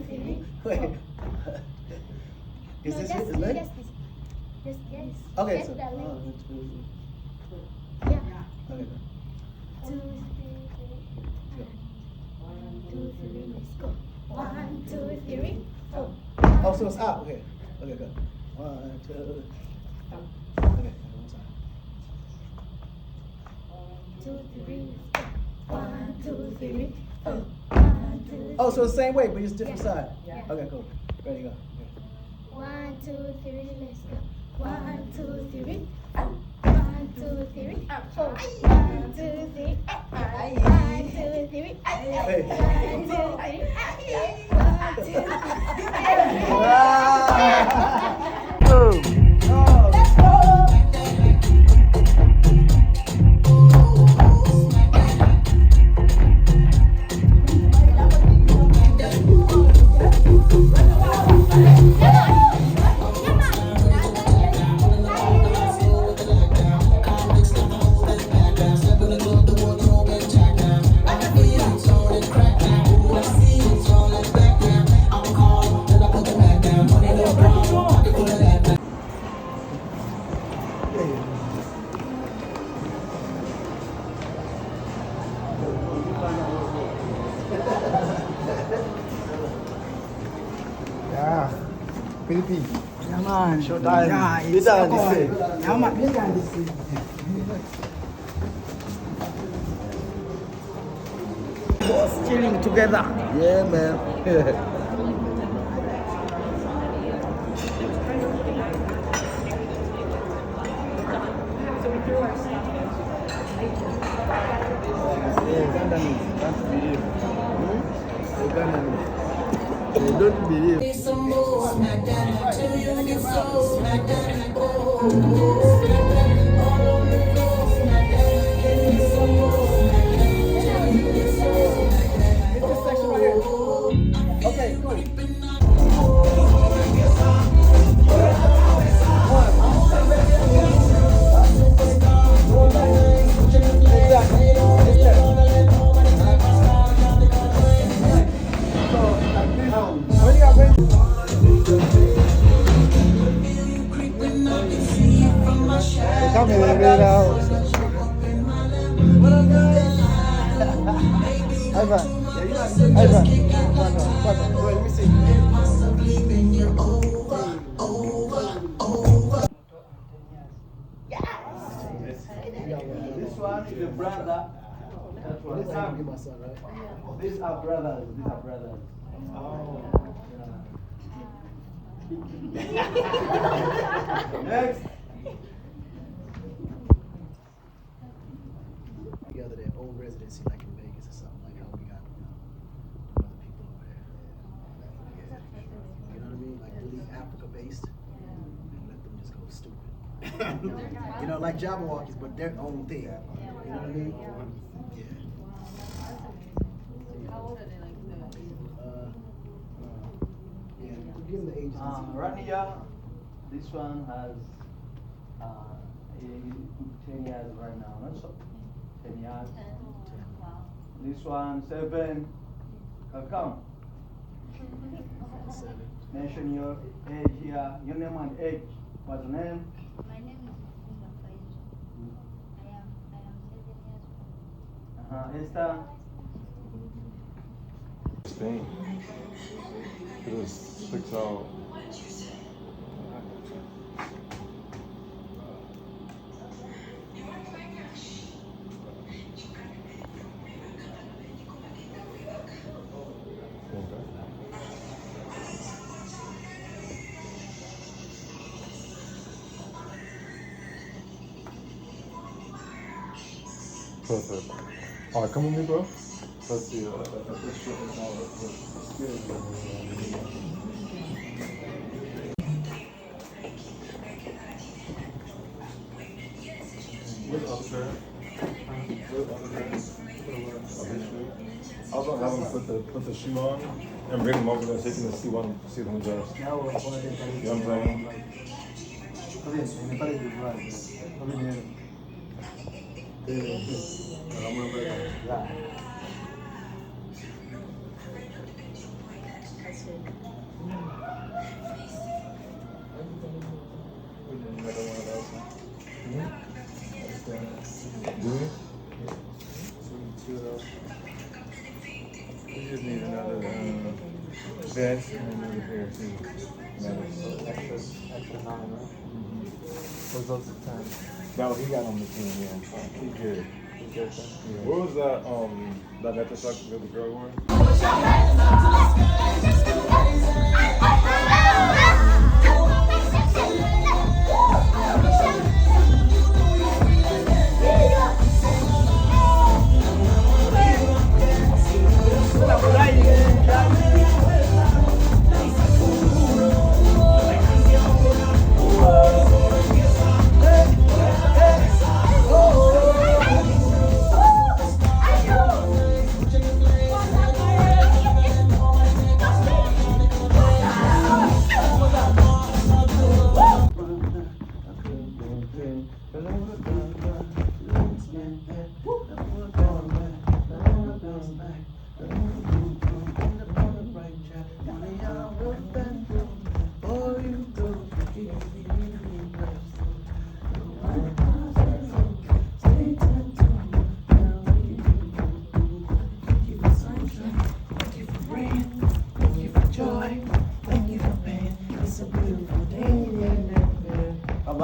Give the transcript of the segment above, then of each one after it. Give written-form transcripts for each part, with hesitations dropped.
three. Wait. Is No, this just, his leg? just this. Just yes. Okay, Just so. the leg. Oh, Yeah. okay. 2, 3, 4. 1, 2, 3, let's go. 1, 2, 3, 4. Oh, so it's out. Okay. Okay, good. 1, 2. Okay, one time. 2, 3, let's go. 1, 2, 3, 4. 1, 2, 3. Oh, so the same way, but just different side. Yeah. Okay, cool. Ready, go. 1, 2, 3, let's go. 1, 2, 3, 4. 1, 2, 3, 4. 1, 2, 3, 1, 2, 3, 1, 2, 3, 1, 2, 3. Yeah, Philippines. Yeah, man. Showtime. Yeah, Be it's done, Akon. this Yeah, man. Be done, this is. Was chilling together. Yeah, man. They don't believe. Okay, cool. Come in, baby, now. Ivan. Ivan. Wait, let me see. This one is the brother. These are brothers. These are brothers. Oh. Next. Together their own residency, like in Vegas or something, like how we got other people over there. Yeah. You know what I mean? Like really Africa based, and let them just go stupid. You know, like Jabberwockies, but their own thing. You know what I mean? Yeah. How old are they? Like Yeah, give them the ages. Right here, this one has 10 years right now, not so 10 years. Wow. This one 7. Come. Mention your age here, your name and age. What's your name? My name is Okuva. I am 7 years old. Esther. Spain. It was 6 out. Perfect. Alright, come with me, bro. Let's see. Let's show this out. Look up there. Look up there. I was gonna have him put the shoe on and bring him over there so you can see them dress. You know what I'm saying? Another one of those. Do we? So we need 2 of those. We just need another vest and another pair too. Extra 9, right? What's those the time? No, he got on the team, yeah. He good. What was that netto sock that the girl wore?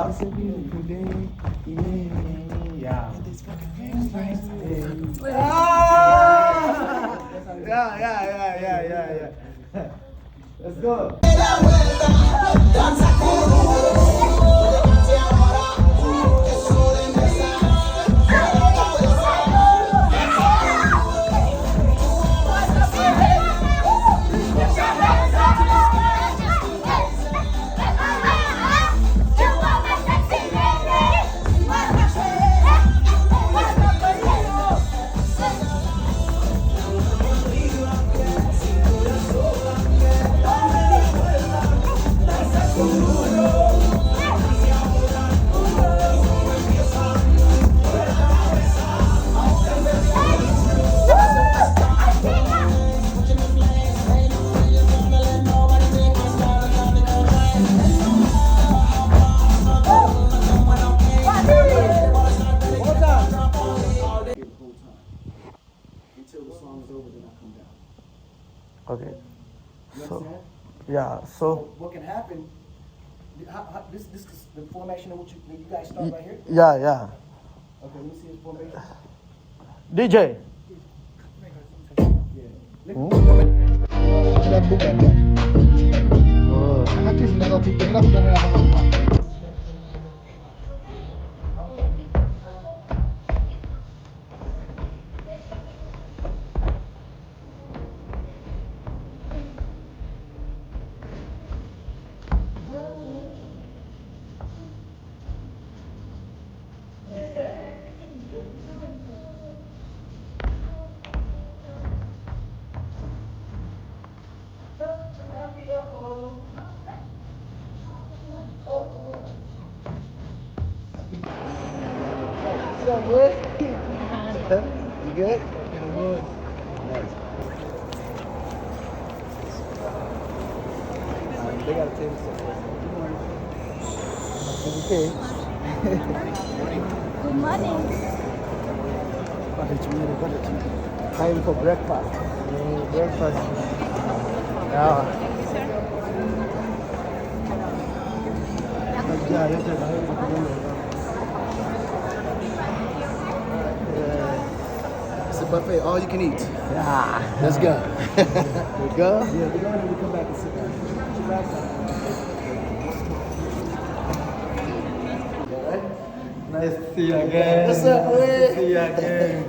It's a beautiful day. Yeah. Yeah. Let's go. Okay. So, yeah. So. What can happen? This is the formation of what you guys start right here. Yeah. Okay, let me see his formation. DJ. You good? They got a table set. Okay. Good morning. Time for breakfast. Breakfast. Yeah. It's a buffet, all you can eat. Yeah. Let's go. We go? Yeah, we're going and we come back and sit down. Nice to see you again. What's up, boy? Nice to see you again.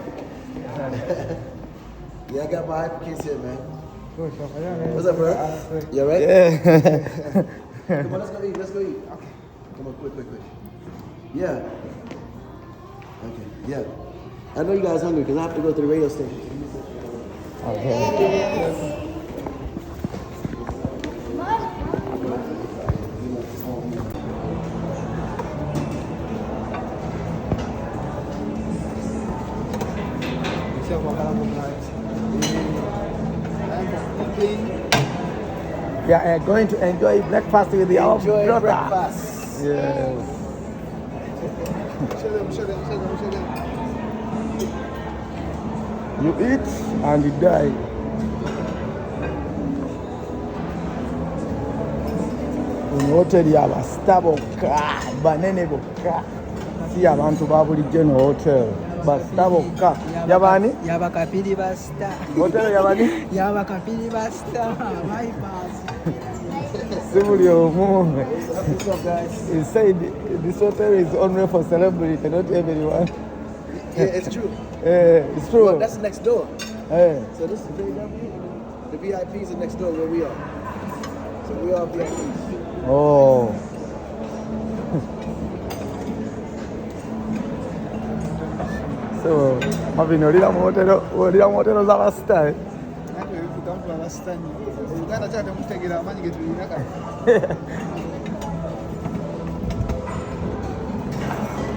Yeah, I got my hyper kids here, man. What's What's up, bro? You alright? Yeah. Come on, let's go eat. Okay. Come on, quick. Yeah. Okay, yeah. I know you guys hungry because I have to go to the radio station. Okay. Yeah, going to enjoy breakfast with our Enjoy brother. breakfast. Yes. Show them. You eat and you die. In hotel yabasita bokka banene bokka si abantu ba bulijjo no hotel basita bokka yabani Yabakapiri basta. hotel yabani Yabakapiri basta. My pass. si buli omu. He said this hotel is only for celebrity, not everyone. Yeah, it's true. It's true. Well, that's next door. Eh. So this is JW. The VIPs are next door where we are. So we are VIPs. Oh. So, mabino olira mu hotelo z'abasita. Natwe Kampala basitanyi. Uganda kyate mutegeera amanyi ge tulina kati.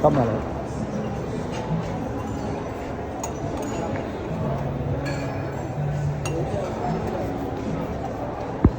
Kamala.